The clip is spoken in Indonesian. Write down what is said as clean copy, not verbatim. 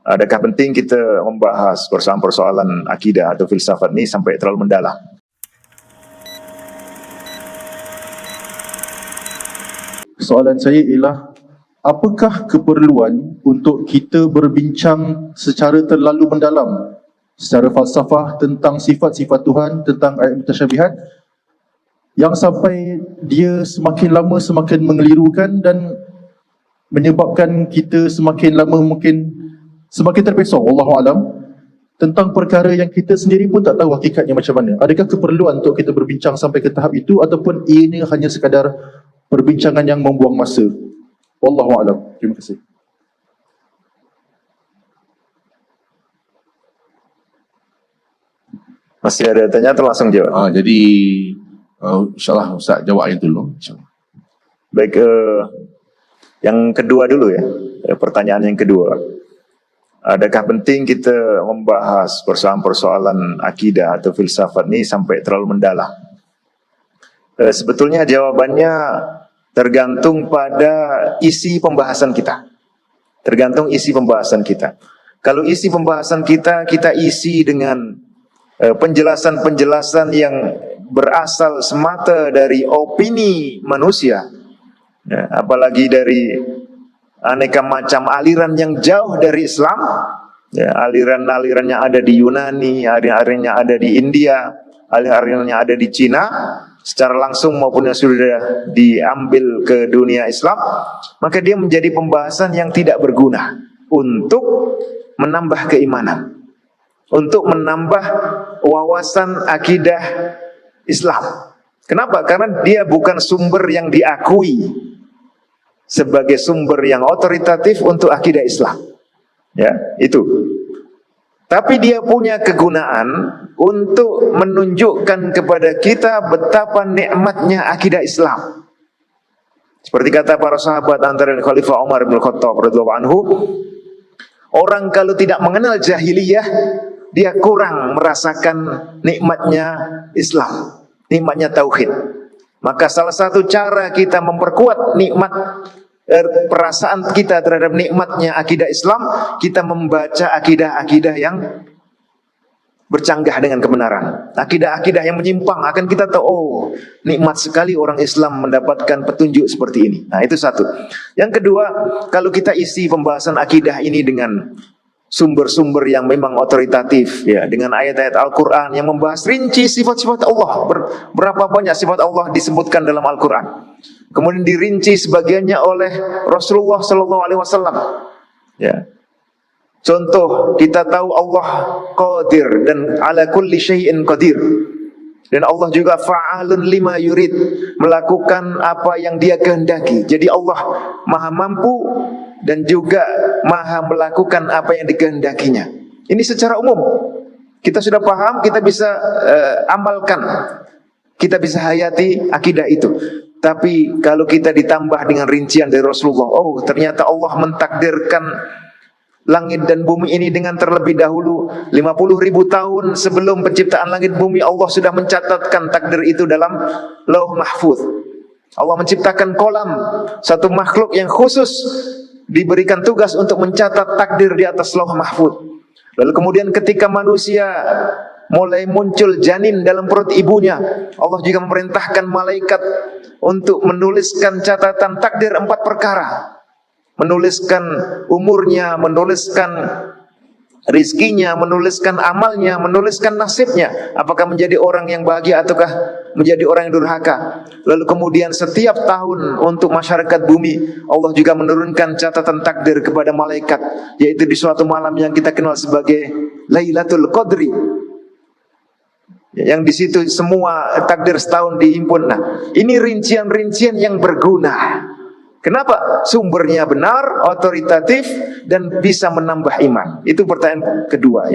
Adakah penting kita membahas persoalan-persoalan akidah atau filsafat ini sampai terlalu mendalam? Soalan saya ialah, apakah keperluan untuk kita berbincang secara terlalu mendalam secara falsafah tentang sifat-sifat Tuhan, tentang ayat mutasyabihat, yang sampai dia semakin lama semakin mengelirukan dan menyebabkan kita semakin lama mungkin semakin terpesong, wallahu alam, tentang perkara yang kita sendiri pun tak tahu hakikatnya macam mana. Adakah keperluan untuk kita berbincang sampai ke tahap itu, ataupun ini hanya sekadar perbincangan yang membuang masa? Wallahu alam. Terima kasih. Masih ada tanya atau langsung jawab? Jadi insyaAllah Ustaz jawab yang dulu, insyaAllah. Baik, yang kedua dulu ya, pertanyaan yang kedua. Adakah penting kita membahas persoalan-persoalan akidah atau filsafat ini sampai terlalu mendalam? Sebetulnya jawabannya tergantung pada isi pembahasan kita. Tergantung isi pembahasan kita. Kalau isi pembahasan kita isi dengan penjelasan-penjelasan yang berasal semata dari opini manusia, ya, apalagi dari aneka macam aliran yang jauh dari Islam, ya, aliran-alirannya ada di Yunani, aliran-alirannya ada di India, aliran-alirannya ada di Cina, secara langsung maupun yang sudah diambil ke dunia Islam, maka dia menjadi pembahasan yang tidak berguna untuk menambah keimanan, untuk menambah wawasan akidah Islam. Kenapa? Karena dia bukan sumber yang diakui sebagai sumber yang otoritatif untuk akidah Islam. Ya, itu. Tapi dia punya kegunaan untuk menunjukkan kepada kita betapa nikmatnya akidah Islam. Seperti kata para sahabat antara Khalifah Umar bin Khattab radhiyallahu anhu, orang kalau tidak mengenal jahiliyah, dia kurang merasakan nikmatnya Islam, nikmatnya tauhid. Maka salah satu cara kita memperkuat nikmat perasaan kita terhadap nikmatnya akidah Islam, kita membaca akidah-akidah yang bercanggah dengan kebenaran. Akidah-akidah yang menyimpang akan kita tahu, oh, nikmat sekali orang Islam mendapatkan petunjuk seperti ini. Nah, itu satu. Yang kedua, kalau kita isi pembahasan akidah ini dengan sumber-sumber yang memang otoritatif, ya, dengan ayat-ayat Al-Quran yang membahas rinci sifat-sifat Allah, berapa banyak sifat Allah disebutkan dalam Al-Quran, kemudian dirinci sebagiannya oleh Rasulullah SAW. Ya, contoh, kita tahu Allah Qadir dan ala kulli syai'in qadir, dan Allah juga fa'alun lima yurid, melakukan apa yang dia kehendaki. Jadi Allah maha mampu dan juga maha melakukan apa yang dikehendakinya. Ini secara umum kita sudah paham, kita bisa amalkan, kita bisa hayati akidah itu. Tapi kalau kita ditambah dengan rincian dari Rasulullah, oh, ternyata Allah mentakdirkan langit dan bumi ini dengan terlebih dahulu 50.000 tahun sebelum penciptaan langit bumi. Allah sudah mencatatkan takdir itu dalam Lauh Mahfuz. Allah menciptakan kolam, satu makhluk yang khusus diberikan tugas untuk mencatat takdir di atas Lauh Mahfuz. Lalu kemudian ketika manusia mulai muncul janin dalam perut ibunya, Allah juga memerintahkan malaikat untuk menuliskan catatan takdir 4 perkara. Menuliskan umurnya, menuliskan rizkinya, menuliskan amalnya, menuliskan nasibnya, apakah menjadi orang yang bahagia ataukah menjadi orang yang durhaka. Lalu kemudian setiap tahun untuk masyarakat bumi, Allah juga menurunkan catatan takdir kepada malaikat, yaitu di suatu malam yang kita kenal sebagai Lailatul Qadri, yang di situ semua takdir setahun dihimpun. Nah, ini rincian-rincian yang berguna. Kenapa? Sumbernya benar, otoritatif, dan bisa menambah iman. Itu pertanyaan kedua.